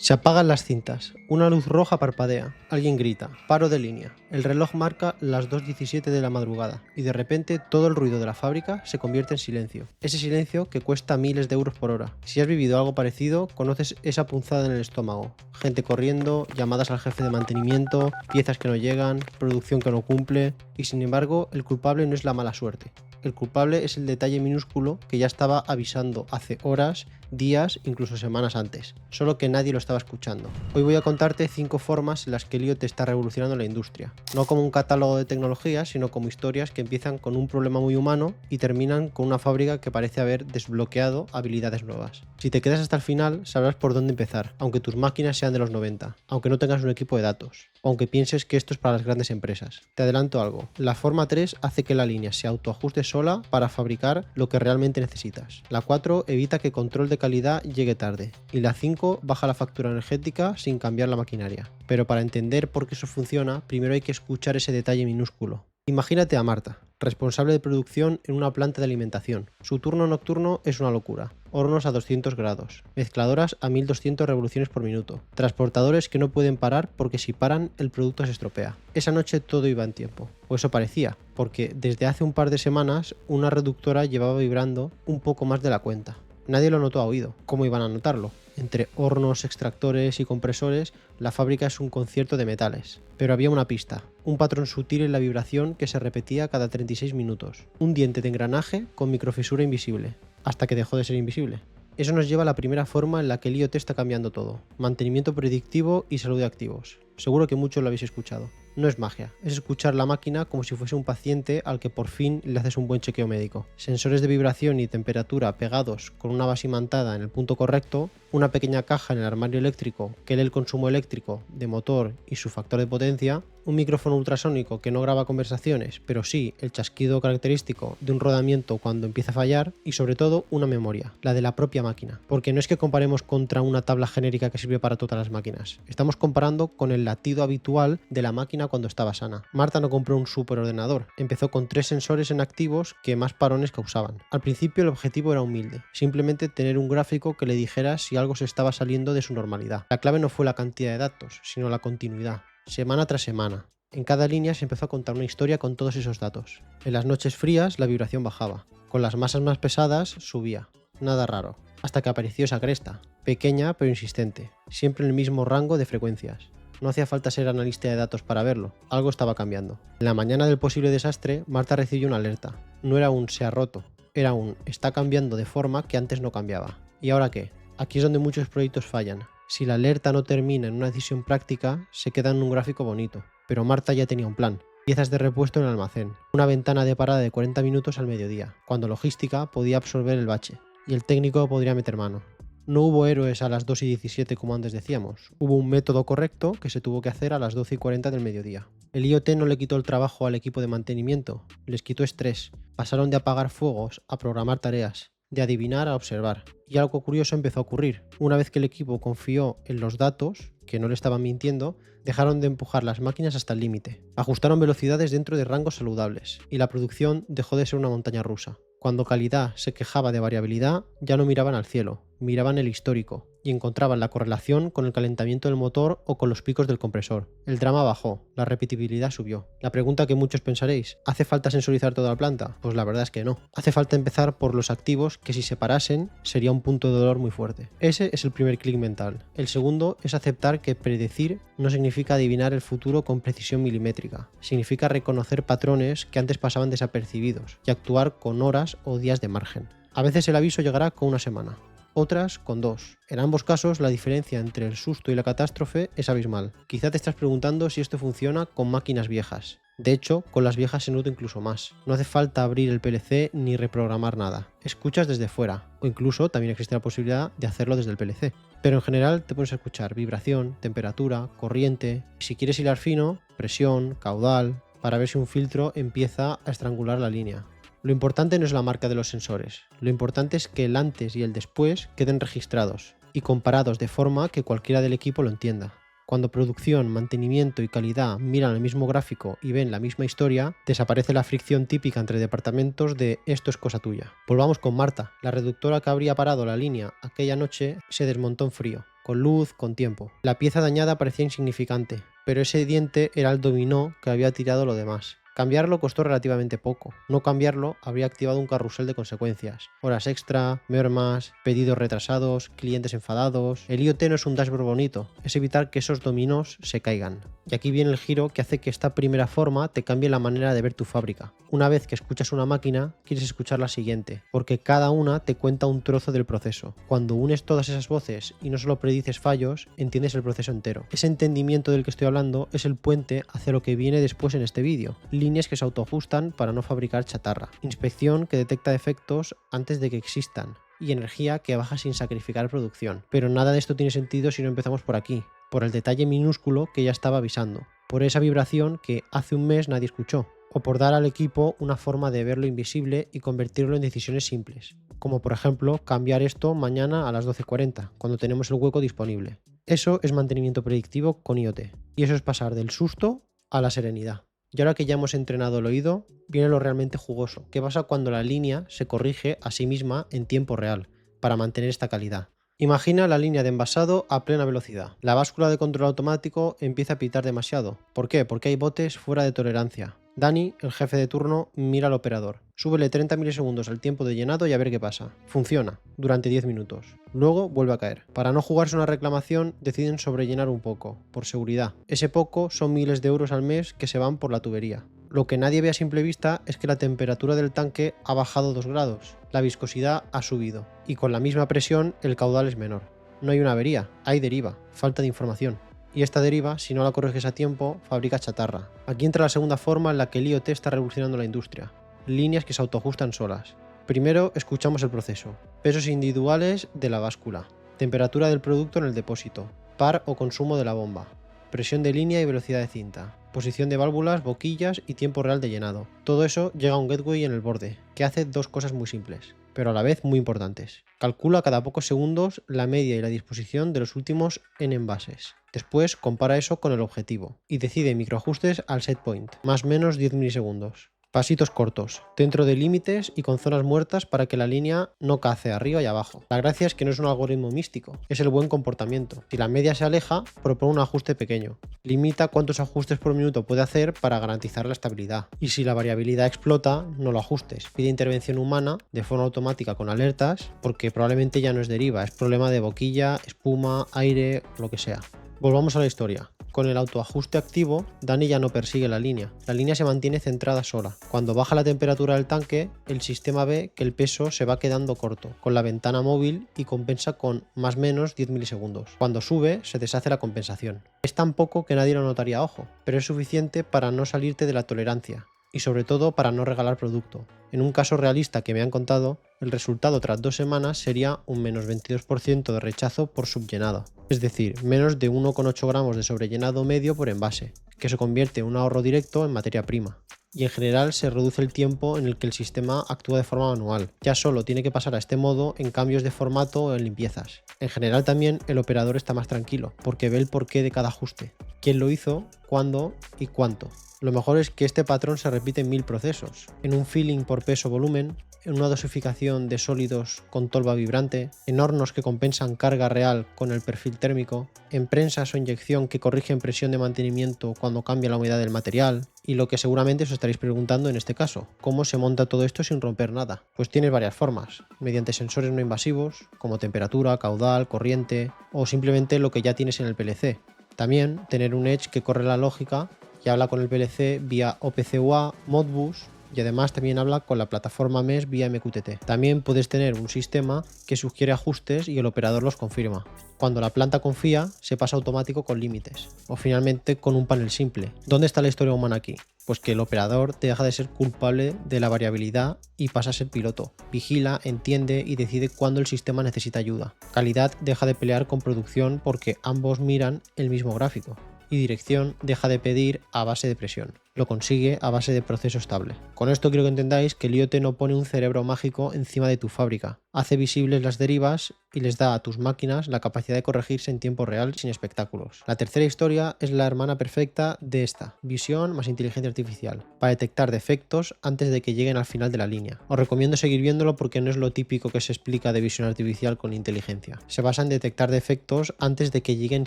Se apagan las cintas, una luz roja parpadea, alguien grita, paro de línea, el reloj marca las 2:17 de la madrugada y de repente todo el ruido de la fábrica se convierte en silencio. Ese silencio que cuesta miles de euros por hora. Si has vivido algo parecido, conoces esa punzada en el estómago. Gente corriendo, llamadas al jefe de mantenimiento, piezas que no llegan, producción que no cumple y sin embargo el culpable no es la mala suerte. El culpable es el detalle minúsculo que ya estaba avisando hace horas, días, incluso semanas antes, solo que nadie lo estaba escuchando. Hoy voy a contarte 5 formas en las que el IoT está revolucionando la industria, no como un catálogo de tecnologías, sino como historias que empiezan con un problema muy humano y terminan con una fábrica que parece haber desbloqueado habilidades nuevas. Si te quedas hasta el final, sabrás por dónde empezar, aunque tus máquinas sean de los 90, aunque no tengas un equipo de datos, o aunque pienses que esto es para las grandes empresas. Te adelanto algo, la forma 3 hace que la línea se autoajuste sola para fabricar lo que realmente necesitas. La 4 evita que control de calidad llegue tarde. Y la 5 baja la factura energética sin cambiar la maquinaria. Pero para entender por qué eso funciona, primero hay que escuchar ese detalle minúsculo. Imagínate a Marta, responsable de producción en una planta de alimentación. Su turno nocturno es una locura. Hornos a 200 grados, mezcladoras a 1200 revoluciones por minuto, transportadores que no pueden parar porque si paran el producto se estropea. Esa noche todo iba en tiempo, o eso parecía, porque desde hace un par de semanas una reductora llevaba vibrando un poco más de la cuenta. Nadie lo notó a oído. ¿Cómo iban a notarlo? Entre hornos, extractores y compresores, la fábrica es un concierto de metales. Pero había una pista, un patrón sutil en la vibración que se repetía cada 36 minutos. Un diente de engranaje con microfisura invisible, hasta que dejó de ser invisible. Eso nos lleva a la primera forma en la que el IoT está cambiando todo. Mantenimiento predictivo y salud de activos. Seguro que muchos lo habéis escuchado. No es magia, es escuchar la máquina como si fuese un paciente al que por fin le haces un buen chequeo médico. Sensores de vibración y temperatura pegados con una base imantada en el punto correcto, una pequeña caja en el armario eléctrico que lee el consumo eléctrico de motor y su factor de potencia, un micrófono ultrasónico que no graba conversaciones, pero sí el chasquido característico de un rodamiento cuando empieza a fallar y sobre todo una memoria, la de la propia máquina. Porque no es que comparemos contra una tabla genérica que sirve para todas las máquinas, estamos comparando con el latido habitual de la máquina cuando estaba sana. Marta no compró un superordenador, empezó con 3 sensores en activos que más parones causaban. Al principio el objetivo era humilde, simplemente tener un gráfico que le dijera si algo se estaba saliendo de su normalidad. La clave no fue la cantidad de datos, sino la continuidad. Semana tras semana. En cada línea se empezó a contar una historia con todos esos datos. En las noches frías la vibración bajaba, con las masas más pesadas subía. Nada raro. Hasta que apareció esa cresta, pequeña pero insistente, siempre en el mismo rango de frecuencias. No hacía falta ser analista de datos para verlo, algo estaba cambiando. En la mañana del posible desastre, Marta recibió una alerta. No era un se ha roto, era un está cambiando de forma que antes no cambiaba. ¿Y ahora qué? Aquí es donde muchos proyectos fallan. Si la alerta no termina en una decisión práctica, se queda en un gráfico bonito. Pero Marta ya tenía un plan. Piezas de repuesto en el almacén. Una ventana de parada de 40 minutos al mediodía, cuando logística podía absorber el bache. Y el técnico podría meter mano. No hubo héroes a las 2:17 como antes decíamos. Hubo un método correcto que se tuvo que hacer a las 12:40 del mediodía. El IoT no le quitó el trabajo al equipo de mantenimiento, les quitó estrés. Pasaron de apagar fuegos a programar tareas, de adivinar a observar. Y algo curioso empezó a ocurrir. Una vez que el equipo confió en los datos, que no le estaban mintiendo, dejaron de empujar las máquinas hasta el límite. Ajustaron velocidades dentro de rangos saludables, y la producción dejó de ser una montaña rusa. Cuando calidad se quejaba de variabilidad, ya no miraban al cielo, miraban el histórico y encontraban la correlación con el calentamiento del motor o con los picos del compresor. El drama bajó, la repetibilidad subió. La pregunta que muchos pensaréis, ¿hace falta sensorizar toda la planta? Pues la verdad es que no. Hace falta empezar por los activos que si se parasen sería un punto de dolor muy fuerte. Ese es el primer clic mental. El segundo es aceptar que predecir no significa adivinar el futuro con precisión milimétrica. Significa reconocer patrones que antes pasaban desapercibidos y actuar con horas o días de margen. A veces el aviso llegará con una semana, otras con 2. En ambos casos la diferencia entre el susto y la catástrofe es abismal. Quizá te estás preguntando si esto funciona con máquinas viejas. De hecho, con las viejas se nota incluso más. No hace falta abrir el PLC ni reprogramar nada. Escuchas desde fuera, o incluso también existe la posibilidad de hacerlo desde el PLC. Pero en general te puedes escuchar vibración, temperatura, corriente. Si quieres hilar fino, presión, caudal, para ver si un filtro empieza a estrangular la línea. Lo importante no es la marca de los sensores, lo importante es que el antes y el después queden registrados y comparados de forma que cualquiera del equipo lo entienda. Cuando producción, mantenimiento y calidad miran el mismo gráfico y ven la misma historia, desaparece la fricción típica entre departamentos de esto es cosa tuya. Volvamos con Marta. La reductora que habría parado la línea aquella noche se desmontó en frío, con luz, con tiempo. La pieza dañada parecía insignificante, pero ese diente era el dominó que había tirado lo demás. Cambiarlo costó relativamente poco. No cambiarlo habría activado un carrusel de consecuencias. Horas extra, mermas, pedidos retrasados, clientes enfadados. El IoT no es un dashboard bonito, es evitar que esos dominós se caigan. Y aquí viene el giro que hace que esta primera forma te cambie la manera de ver tu fábrica. Una vez que escuchas una máquina, quieres escuchar la siguiente, porque cada una te cuenta un trozo del proceso. Cuando unes todas esas voces y no solo predices fallos, entiendes el proceso entero. Ese entendimiento del que estoy hablando es el puente hacia lo que viene después en este vídeo. Líneas que se autoajustan para no fabricar chatarra, inspección que detecta defectos antes de que existan y energía que baja sin sacrificar producción. Pero nada de esto tiene sentido si no empezamos por aquí, por el detalle minúsculo que ya estaba avisando, por esa vibración que hace un mes nadie escuchó, o por dar al equipo una forma de ver lo invisible y convertirlo en decisiones simples, como por ejemplo cambiar esto mañana a las 12:40, cuando tenemos el hueco disponible. Eso es mantenimiento predictivo con IoT, y eso es pasar del susto a la serenidad. Y ahora que ya hemos entrenado el oído, viene lo realmente jugoso. ¿Qué pasa cuando la línea se corrige a sí misma en tiempo real para mantener esta calidad? Imagina la línea de envasado a plena velocidad. La báscula de control automático empieza a pitar demasiado. ¿Por qué? Porque hay botes fuera de tolerancia. Dani, el jefe de turno, mira al operador. Súbele 30 milisegundos al tiempo de llenado y a ver qué pasa. Funciona, durante 10 minutos. Luego vuelve a caer. Para no jugarse una reclamación, deciden sobrellenar un poco, por seguridad. Ese poco son miles de euros al mes que se van por la tubería. Lo que nadie ve a simple vista es que la temperatura del tanque ha bajado 2 grados, la viscosidad ha subido, y con la misma presión el caudal es menor. No hay una avería, hay deriva, falta de información. Y esta deriva, si no la corriges a tiempo, fabrica chatarra. Aquí entra la segunda forma en la que el IoT está revolucionando la industria. Líneas que se autoajustan solas. Primero escuchamos el proceso. Pesos individuales de la báscula. Temperatura del producto en el depósito. Par o consumo de la bomba. Presión de línea y velocidad de cinta. Posición de válvulas, boquillas y tiempo real de llenado. Todo eso llega a un gateway en el borde, que hace dos cosas muy simples, pero a la vez muy importantes. Calcula cada pocos segundos la media y la disposición de los últimos n envases. Después compara eso con el objetivo y decide microajustes al set point, más o menos 10 milisegundos. Pasitos cortos, dentro de límites y con zonas muertas para que la línea no cace arriba y abajo. La gracia es que no es un algoritmo místico, es el buen comportamiento. Si la media se aleja, propone un ajuste pequeño. Limita cuántos ajustes por minuto puede hacer para garantizar la estabilidad. Y si la variabilidad explota, no lo ajustes. Pide intervención humana de forma automática con alertas, porque probablemente ya no es deriva, es problema de boquilla, espuma, aire, lo que sea. Volvamos a la historia. Con el autoajuste activo, Dani ya no persigue la línea. La línea se mantiene centrada sola. Cuando baja la temperatura del tanque, el sistema ve que el peso se va quedando corto, con la ventana móvil y compensa con más o menos 10 milisegundos. Cuando sube, se deshace la compensación. Es tan poco que nadie lo notaría a ojo, pero es suficiente para no salirte de la tolerancia. Y sobre todo para no regalar producto. En un caso realista que me han contado, el resultado tras 2 semanas sería un menos 22% de rechazo por subllenado, es decir, menos de 1,8 gramos de sobrellenado medio por envase, que se convierte en un ahorro directo en materia prima. Y en general se reduce el tiempo en el que el sistema actúa de forma manual. Ya solo tiene que pasar a este modo en cambios de formato o en limpiezas. En general también el operador está más tranquilo, porque ve el porqué de cada ajuste, quién lo hizo, cuándo y cuánto. Lo mejor es que este patrón se repite en 1000 procesos, en un filling por peso-volumen, en una dosificación de sólidos con tolva vibrante, en hornos que compensan carga real con el perfil térmico, en prensas o inyección que corrigen presión de mantenimiento cuando cambia la humedad del material, y lo que seguramente os estaréis preguntando en este caso, ¿cómo se monta todo esto sin romper nada? Pues tienes varias formas, mediante sensores no invasivos, como temperatura, caudal, corriente, o simplemente lo que ya tienes en el PLC. También tener un edge que corre la lógica y habla con el PLC vía OPC UA, Modbus y además también habla con la plataforma MES vía MQTT. También puedes tener un sistema que sugiere ajustes y el operador los confirma. Cuando la planta confía, se pasa automático con límites o finalmente con un panel simple. ¿Dónde está la historia humana aquí? Pues que el operador deja de ser culpable de la variabilidad y pasa a ser piloto. Vigila, entiende y decide cuándo el sistema necesita ayuda. Calidad deja de pelear con producción porque ambos miran el mismo gráfico. y dirección deja de pedir a base de presión. Lo consigue a base de proceso estable. Con esto quiero que entendáis que el IoT no pone un cerebro mágico encima de tu fábrica, hace visibles las derivas y les da a tus máquinas la capacidad de corregirse en tiempo real sin espectáculos. La tercera historia es la hermana perfecta de esta, visión más inteligencia artificial, para detectar defectos antes de que lleguen al final de la línea. Os recomiendo seguir viéndolo porque no es lo típico que se explica de visión artificial con inteligencia. Se basa en detectar defectos antes de que lleguen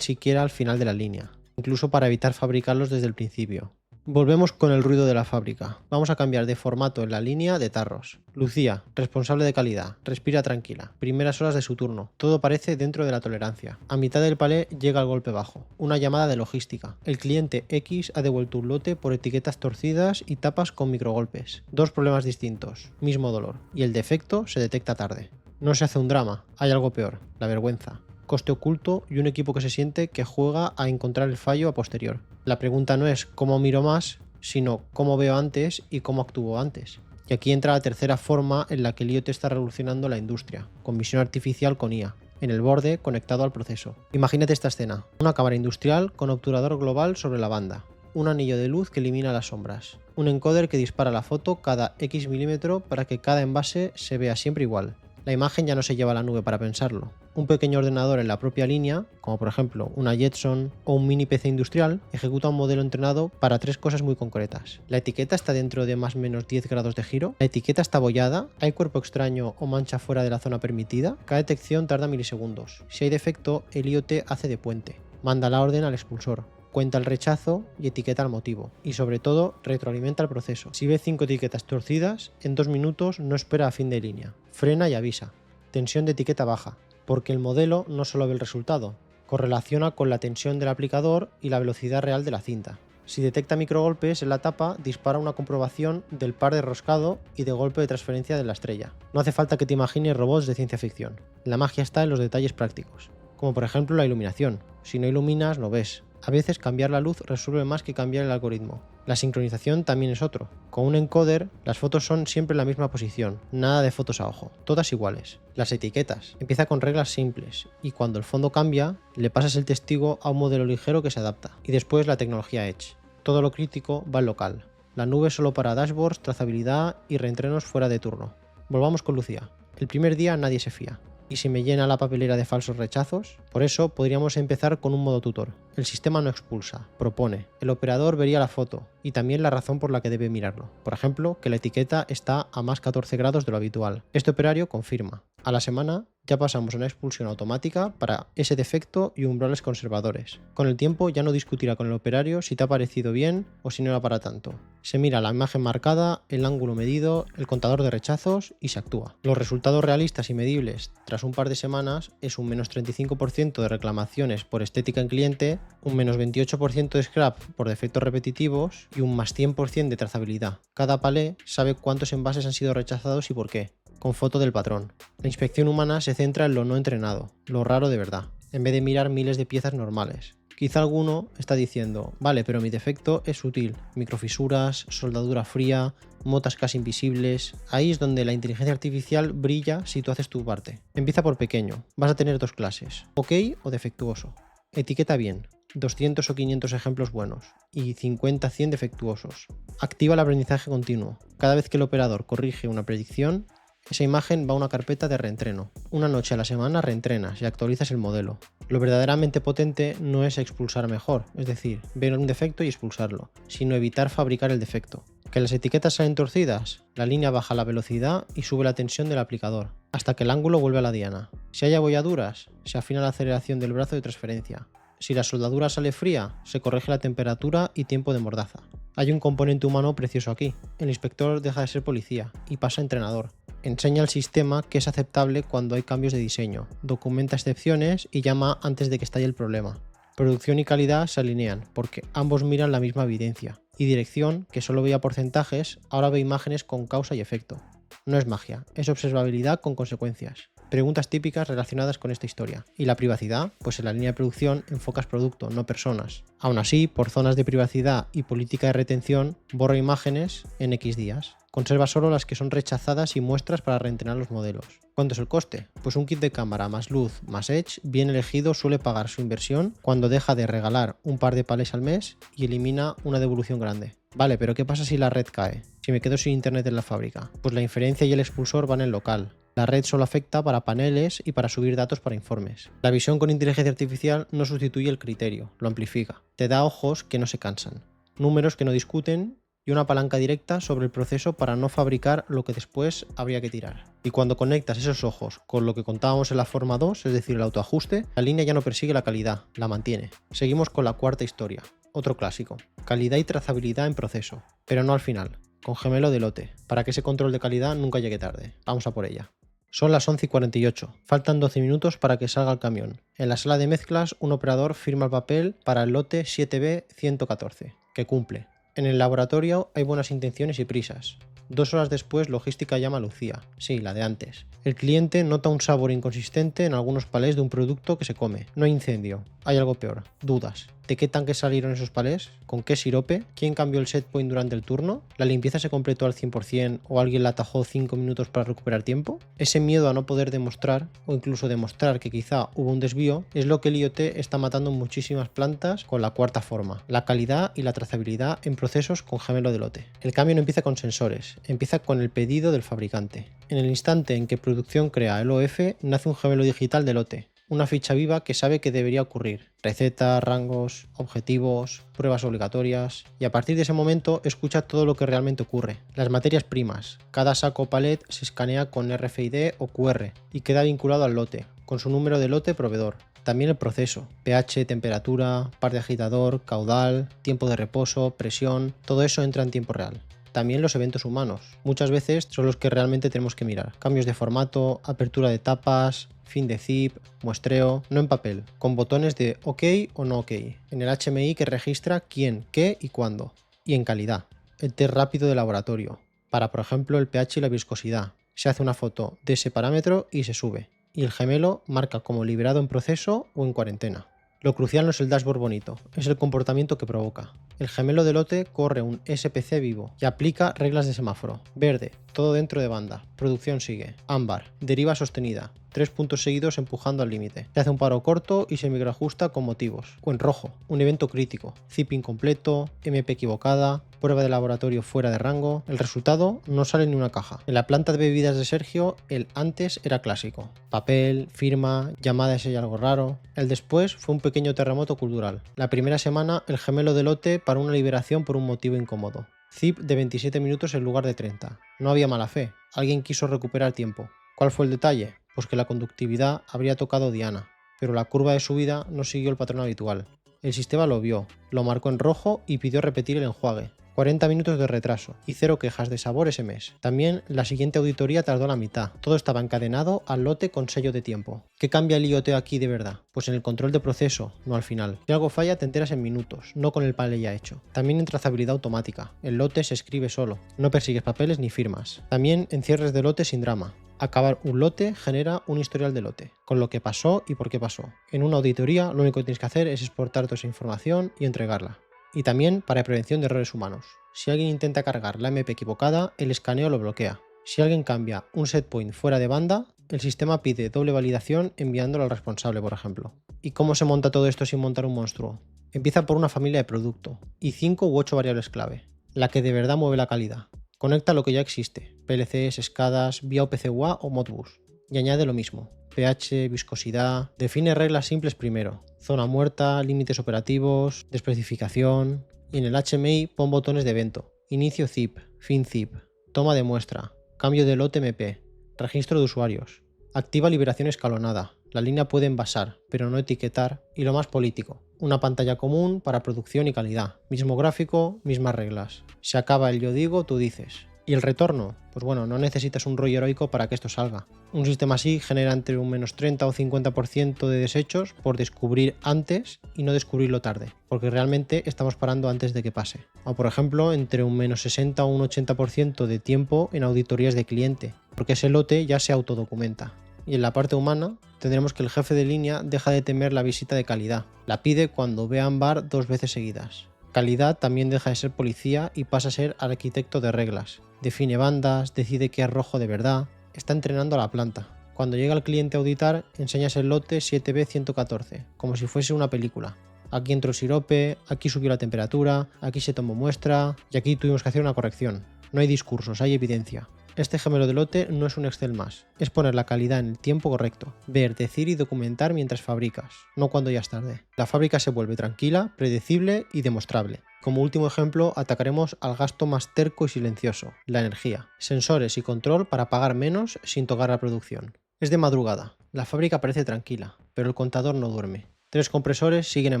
siquiera al final de la línea, incluso para evitar fabricarlos desde el principio. Volvemos con el ruido de la fábrica. Vamos a cambiar de formato en la línea de tarros. Lucía, responsable de calidad, respira tranquila. Primeras horas de su turno. Todo parece dentro de la tolerancia. A mitad del palé llega el golpe bajo. Una llamada de logística. El cliente X ha devuelto un lote por etiquetas torcidas y tapas con microgolpes. Dos problemas distintos. Mismo dolor. Y el defecto se detecta tarde. No se hace un drama. Hay algo peor. La vergüenza. Coste oculto y un equipo que se siente que juega a encontrar el fallo a posterior. La pregunta no es cómo miro más, sino cómo veo antes y cómo actúo antes. Y aquí entra la tercera forma en la que el IoT está revolucionando la industria, con visión artificial con IA, en el borde conectado al proceso. Imagínate esta escena, una cámara industrial con obturador global sobre la banda, un anillo de luz que elimina las sombras, un encoder que dispara la foto cada X milímetro para que cada envase se vea siempre igual. La imagen ya no se lleva a la nube para pensarlo. Un pequeño ordenador en la propia línea, como por ejemplo una Jetson o un mini PC industrial, ejecuta un modelo entrenado para tres cosas muy concretas. La etiqueta está dentro de más o menos 10 grados de giro. La etiqueta está abollada. Hay cuerpo extraño o mancha fuera de la zona permitida. Cada detección tarda milisegundos. Si hay defecto, el IoT hace de puente. Manda la orden al expulsor. Cuenta el rechazo y etiqueta el motivo. Y sobre todo, retroalimenta el proceso. Si ve 5 etiquetas torcidas, en 2 minutos no espera a fin de línea. Frena y avisa. Tensión de etiqueta baja, porque el modelo no solo ve el resultado, correlaciona con la tensión del aplicador y la velocidad real de la cinta. Si detecta microgolpes en la tapa, dispara una comprobación del par de roscado y de golpe de transferencia de la estrella. No hace falta que te imagines robots de ciencia ficción. La magia está en los detalles prácticos, como por ejemplo la iluminación. Si no iluminas, no ves. A veces cambiar la luz resuelve más que cambiar el algoritmo. La sincronización también es otro. Con un encoder, las fotos son siempre en la misma posición, nada de fotos a ojo, todas iguales. Las etiquetas, empieza con reglas simples, y cuando el fondo cambia, le pasas el testigo a un modelo ligero que se adapta. Y después la tecnología Edge. Todo lo crítico va en local. La nube solo para dashboards, trazabilidad y reentrenos fuera de turno. Volvamos con Lucía. El primer día nadie se fía. ¿Y si me llena la papelera de falsos rechazos? Por eso podríamos empezar con un modo tutor. El sistema no expulsa, propone. El operador vería la foto y también la razón por la que debe mirarlo. Por ejemplo, que la etiqueta está a más 14 grados de lo habitual. Este operario confirma. A la semana ya pasamos a una expulsión automática para ese defecto y umbrales conservadores. Con el tiempo ya no discutirá con el operario si te ha parecido bien o si no era para tanto. Se mira la imagen marcada, el ángulo medido, el contador de rechazos y se actúa. Los resultados realistas y medibles tras un par de semanas es un menos 35% de reclamaciones por estética en cliente, un menos 28% de scrap por defectos repetitivos y un más 100% de trazabilidad. Cada palé sabe cuántos envases han sido rechazados y por qué, con foto del patrón. La inspección humana se centra en lo no entrenado, lo raro de verdad, en vez de mirar miles de piezas normales. Quizá alguno está diciendo, vale, pero mi defecto es sutil, microfisuras, soldadura fría, motas casi invisibles. Ahí es donde la inteligencia artificial brilla si tú haces tu parte. Empieza por pequeño, vas a tener dos clases, ok o defectuoso. Etiqueta bien, 200 o 500 ejemplos buenos y 50-100 defectuosos. Activa el aprendizaje continuo. Cada vez que el operador corrige una predicción, esa imagen va a una carpeta de reentreno. Una noche a la semana reentrenas y actualizas el modelo. Lo verdaderamente potente no es expulsar mejor, es decir, ver un defecto y expulsarlo, sino evitar fabricar el defecto. ¿Que las etiquetas salen torcidas? La línea baja la velocidad y sube la tensión del aplicador, hasta que el ángulo vuelve a la diana. Si hay abolladuras, se afina la aceleración del brazo de transferencia. Si la soldadura sale fría, se corrige la temperatura y tiempo de mordaza. Hay un componente humano precioso aquí. El inspector deja de ser policía y pasa a entrenador. Enseña al sistema que es aceptable cuando hay cambios de diseño, documenta excepciones y llama antes de que estalle el problema. Producción y calidad se alinean porque ambos miran la misma evidencia. Y dirección, que solo veía porcentajes, ahora ve imágenes con causa y efecto. No es magia, es observabilidad con consecuencias. Preguntas típicas relacionadas con esta historia. ¿Y la privacidad? Pues en la línea de producción enfocas producto, no personas. Aún así, por zonas de privacidad y política de retención, borra imágenes en X días. Conserva solo las que son rechazadas y muestras para reentrenar los modelos. ¿Cuánto es el coste? Pues un kit de cámara más luz más edge bien elegido suele pagar su inversión cuando deja de regalar un par de palés al mes y elimina una devolución grande. Vale, pero ¿qué pasa si la red cae? Si me quedo sin internet en la fábrica. Pues la inferencia y el expulsor van en local. La red solo afecta para paneles y para subir datos para informes. La visión con inteligencia artificial no sustituye el criterio, lo amplifica. Te da ojos que no se cansan, números que no discuten y una palanca directa sobre el proceso para no fabricar lo que después habría que tirar. Y cuando conectas esos ojos con lo que contábamos en la forma 2, es decir, el autoajuste, la línea ya no persigue la calidad, la mantiene. Seguimos con la cuarta historia, otro clásico. Calidad y trazabilidad en proceso, pero no al final, con gemelo de lote, para que ese control de calidad nunca llegue tarde. Vamos a por ella. Son las 11:48, faltan 12 minutos para que salga el camión. En la sala de mezclas, un operador firma el papel para el lote 7B114, que cumple. En el laboratorio hay buenas intenciones y prisas. 2 horas después, logística llama a Lucía, sí, la de antes. El cliente nota un sabor inconsistente en algunos palés de un producto que se come. No hay incendio, hay algo peor, dudas. ¿De qué tanques salieron esos palés? ¿Con qué sirope? ¿Quién cambió el setpoint durante el turno? ¿La limpieza se completó al 100% o alguien la atajó 5 minutos para recuperar tiempo? Ese miedo a no poder demostrar, o incluso demostrar que quizá hubo un desvío, es lo que el IoT está matando en muchísimas plantas con la cuarta forma, la calidad y la trazabilidad en procesos con gemelo de lote. El cambio no empieza con sensores, empieza con el pedido del fabricante. En el instante en que producción crea el OF, nace un gemelo digital de lote. Una ficha viva que sabe que debería ocurrir. Recetas, rangos, objetivos, pruebas obligatorias. Y a partir de ese momento escucha todo lo que realmente ocurre. Las materias primas. Cada saco o palet se escanea con RFID o QR y queda vinculado al lote, con su número de lote proveedor. También el proceso, pH, temperatura, par de agitador, caudal, tiempo de reposo, presión, todo eso entra en tiempo real. También los eventos humanos. Muchas veces son los que realmente tenemos que mirar. Cambios de formato, apertura de tapas, fin de zip, muestreo, no en papel, con botones de OK o no OK, en el HMI que registra quién, qué y cuándo. Y en calidad, el test rápido de laboratorio, para por ejemplo el pH y la viscosidad. Se hace una foto de ese parámetro y se sube. Y el gemelo marca como liberado en proceso o en cuarentena. Lo crucial no es el dashboard bonito, es el comportamiento que provoca. El gemelo de lote corre un SPC vivo y aplica reglas de semáforo. Verde, todo dentro de banda. Producción sigue. Ámbar, deriva sostenida. 3 puntos seguidos empujando al límite. Te hace un paro corto y se microajusta con motivos. O en rojo, un evento crítico. Zip incompleto, MP equivocada, prueba de laboratorio fuera de rango. El resultado no sale ni una caja. En la planta de bebidas de Sergio, el antes era clásico. Papel, firma, llamada si hay algo raro. El después fue un pequeño terremoto cultural. La primera semana, el gemelo de lote para una liberación por un motivo incómodo. Zip de 27 minutos en lugar de 30. No había mala fe. Alguien quiso recuperar tiempo. ¿Cuál fue el detalle? Pues que la conductividad habría tocado diana, pero la curva de subida no siguió el patrón habitual. El sistema lo vio, lo marcó en rojo y pidió repetir el enjuague. 40 minutos de retraso y 0 quejas de sabor ese mes. También la siguiente auditoría tardó la mitad. Todo estaba encadenado al lote con sello de tiempo. ¿Qué cambia el IoT aquí de verdad? Pues en el control de proceso, no al final. Si algo falla te enteras en minutos, no con el palé ya hecho. También en trazabilidad automática. El lote se escribe solo. No persigues papeles ni firmas. También en cierres de lote sin drama. Acabar un lote genera un historial de lote, con lo que pasó y por qué pasó. En una auditoría lo único que tienes que hacer es exportar toda esa información y entregarla. Y también para prevención de errores humanos. Si alguien intenta cargar la MP equivocada, el escaneo lo bloquea. Si alguien cambia un setpoint fuera de banda, el sistema pide doble validación enviándolo al responsable, por ejemplo. ¿Y cómo se monta todo esto sin montar un monstruo? Empieza por una familia de producto y 5 u 8 variables clave, la que de verdad mueve la calidad. Conecta lo que ya existe, PLCs, SCADAs, vía OPC-UA o Modbus, y añade lo mismo, pH, viscosidad, define reglas simples primero, zona muerta, límites operativos, desprecificación, y en el HMI pon botones de evento, inicio zip, fin zip, toma de muestra, cambio de lote MP, registro de usuarios, activa liberación escalonada, la línea puede envasar, pero no etiquetar, y lo más político, una pantalla común para producción y calidad, mismo gráfico, mismas reglas. Se acaba el yo digo, tú dices. ¿Y el retorno? Pues bueno, no necesitas un rollo heroico para que esto salga. Un sistema así genera entre un menos 30 o 50% de desechos por descubrir antes y no descubrirlo tarde, porque realmente estamos parando antes de que pase. O por ejemplo, entre un menos 60 o un 80% de tiempo en auditorías de cliente, porque ese lote ya se autodocumenta. Y en la parte humana, tendremos que el jefe de línea deja de temer la visita de calidad. La pide cuando ve ámbar 2 veces seguidas. Calidad también deja de ser policía y pasa a ser arquitecto de reglas. Define bandas, decide qué es rojo de verdad, está entrenando a la planta. Cuando llega el cliente a auditar, enseñas el lote 7B114, como si fuese una película. Aquí entró el sirope, aquí subió la temperatura, aquí se tomó muestra y aquí tuvimos que hacer una corrección. No hay discursos, hay evidencia. Este gemelo de lote no es un Excel más, es poner la calidad en el tiempo correcto, ver, decir y documentar mientras fabricas, no cuando ya es tarde. La fábrica se vuelve tranquila, predecible y demostrable. Como último ejemplo, atacaremos al gasto más terco y silencioso, la energía. Sensores y control para pagar menos sin tocar la producción. Es de madrugada, la fábrica parece tranquila, pero el contador no duerme. 3 compresores siguen en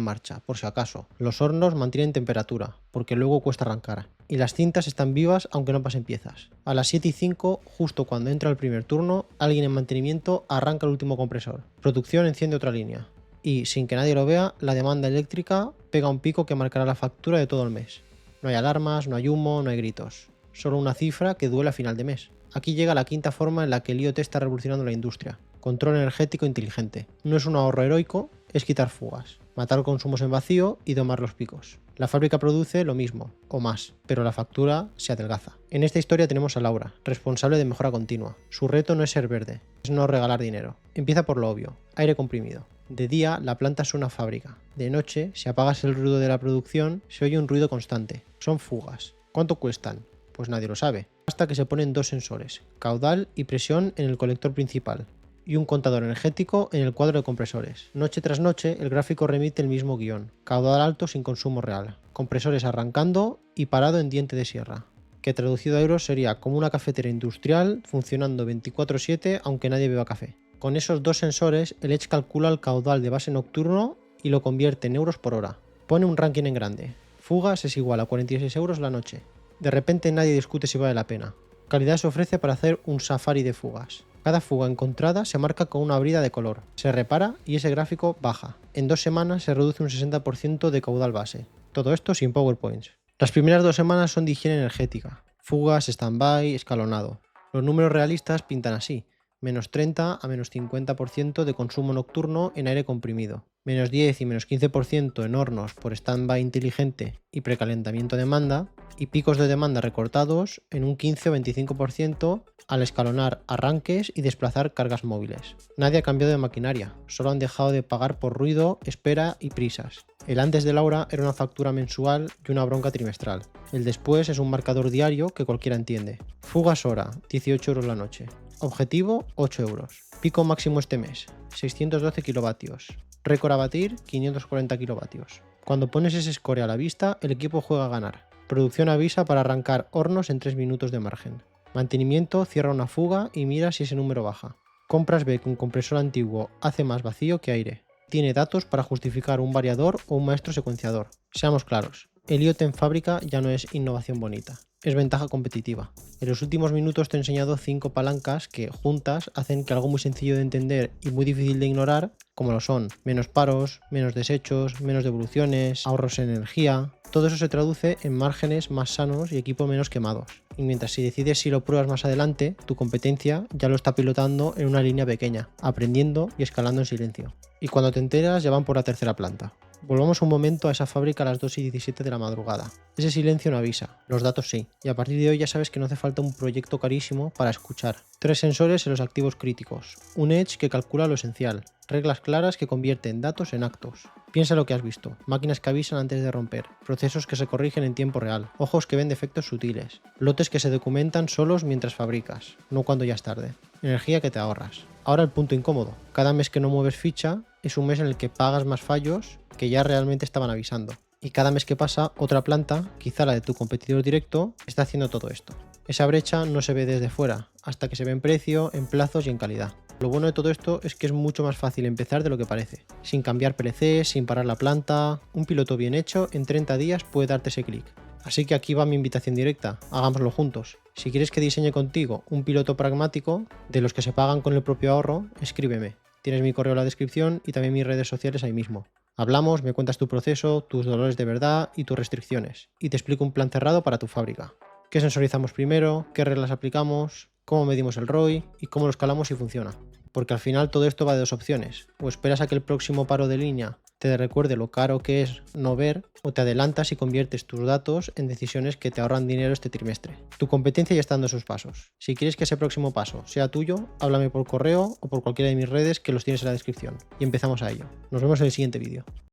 marcha, por si acaso. Los hornos mantienen temperatura, porque luego cuesta arrancar. Y las cintas están vivas aunque no pasen piezas. A las 7:05, justo cuando entra el primer turno, alguien en mantenimiento arranca el último compresor. Producción enciende otra línea. Y, sin que nadie lo vea, la demanda eléctrica pega un pico que marcará la factura de todo el mes. No hay alarmas, no hay humo, no hay gritos. Solo una cifra que duele a final de mes. Aquí llega la quinta forma en la que el IoT está revolucionando la industria. Control energético inteligente. No es un ahorro heroico, es quitar fugas, matar consumos en vacío y domar los picos. La fábrica produce lo mismo, o más, pero la factura se adelgaza. En esta historia tenemos a Laura, responsable de mejora continua. Su reto no es ser verde, es no regalar dinero. Empieza por lo obvio, aire comprimido. De día, la planta es una fábrica. De noche, si apagas el ruido de la producción, se oye un ruido constante. Son fugas. ¿Cuánto cuestan? Pues nadie lo sabe. Hasta que se ponen 2 sensores, caudal y presión en el colector principal, y un contador energético en el cuadro de compresores. Noche tras noche, el gráfico remite el mismo guión. Caudal alto sin consumo real. Compresores arrancando y parado en diente de sierra. Que traducido a euros sería como una cafetera industrial funcionando 24/7 aunque nadie beba café. Con esos 2 sensores, el Edge calcula el caudal de base nocturno y lo convierte en euros por hora. Pone un ranking en grande. Fugas es igual a 46 euros la noche. De repente nadie discute si vale la pena. Calidad se ofrece para hacer un safari de fugas. Cada fuga encontrada se marca con una brida de color, se repara y ese gráfico baja. En 2 semanas se reduce un 60% de caudal base. Todo esto sin PowerPoints. Las primeras 2 semanas son de higiene energética. Fugas, stand-by, escalonado. Los números realistas pintan así. Menos 30 a menos 50% de consumo nocturno en aire comprimido. Menos 10 y menos 15% en hornos por stand-by inteligente y precalentamiento de demanda. Y picos de demanda recortados en un 15 o 25% al escalonar arranques y desplazar cargas móviles. Nadie ha cambiado de maquinaria, solo han dejado de pagar por ruido, espera y prisas. El antes de Laura era una factura mensual y una bronca trimestral. El después es un marcador diario que cualquiera entiende. Fugas hora, 18 euros la noche. Objetivo, 8 euros. Pico máximo este mes, 612 kilovatios. Récord a batir, 540 kilovatios. Cuando pones ese score a la vista, el equipo juega a ganar. Producción avisa para arrancar hornos en 3 minutos de margen. Mantenimiento cierra una fuga y mira si ese número baja. Compras ve que un compresor antiguo hace más vacío que aire. Tiene datos para justificar un variador o un maestro secuenciador. Seamos claros, el IoT en fábrica ya no es innovación bonita, es ventaja competitiva. En los últimos minutos te he enseñado 5 palancas que, juntas, hacen que algo muy sencillo de entender y muy difícil de ignorar, como lo son menos paros, menos desechos, menos devoluciones, ahorros en energía, todo eso se traduce en márgenes más sanos y equipo menos quemados. Y mientras si decides si lo pruebas más adelante, tu competencia ya lo está pilotando en una línea pequeña, aprendiendo y escalando en silencio. Y cuando te enteras ya van por la 3ª planta. Volvamos un momento a esa fábrica a las 2:17 de la madrugada. Ese silencio no avisa, los datos sí, y a partir de hoy ya sabes que no hace falta un proyecto carísimo para escuchar. 3 sensores en los activos críticos, un Edge que calcula lo esencial, reglas claras que convierten datos en actos. Piensa lo que has visto, máquinas que avisan antes de romper, procesos que se corrigen en tiempo real, ojos que ven defectos sutiles, lotes que se documentan solos mientras fabricas, no cuando ya es tarde, energía que te ahorras. Ahora el punto incómodo, cada mes que no mueves ficha es un mes en el que pagas más fallos que ya realmente estaban avisando. Y cada mes que pasa, otra planta, quizá la de tu competidor directo, está haciendo todo esto. Esa brecha no se ve desde fuera, hasta que se ve en precio, en plazos y en calidad. Lo bueno de todo esto es que es mucho más fácil empezar de lo que parece. Sin cambiar PLCs, sin parar la planta, un piloto bien hecho en 30 días puede darte ese clic. Así que aquí va mi invitación directa, hagámoslo juntos. Si quieres que diseñe contigo un piloto pragmático, de los que se pagan con el propio ahorro, escríbeme. Tienes mi correo en la descripción y también mis redes sociales ahí mismo. Hablamos, me cuentas tu proceso, tus dolores de verdad y tus restricciones, y te explico un plan cerrado para tu fábrica. ¿Qué sensorizamos primero? ¿Qué reglas aplicamos? ¿Cómo medimos el ROI? ¿Y cómo lo escalamos si funciona? porque al final todo esto va de dos opciones: o esperas a que el próximo paro de línea te recuerde lo caro que es no ver, o te adelantas y conviertes tus datos en decisiones que te ahorran dinero este trimestre. Tu competencia ya está dando sus pasos. Si quieres que ese próximo paso sea tuyo, háblame por correo o por cualquiera de mis redes que los tienes en la descripción. Y empezamos a ello. Nos vemos en el siguiente vídeo.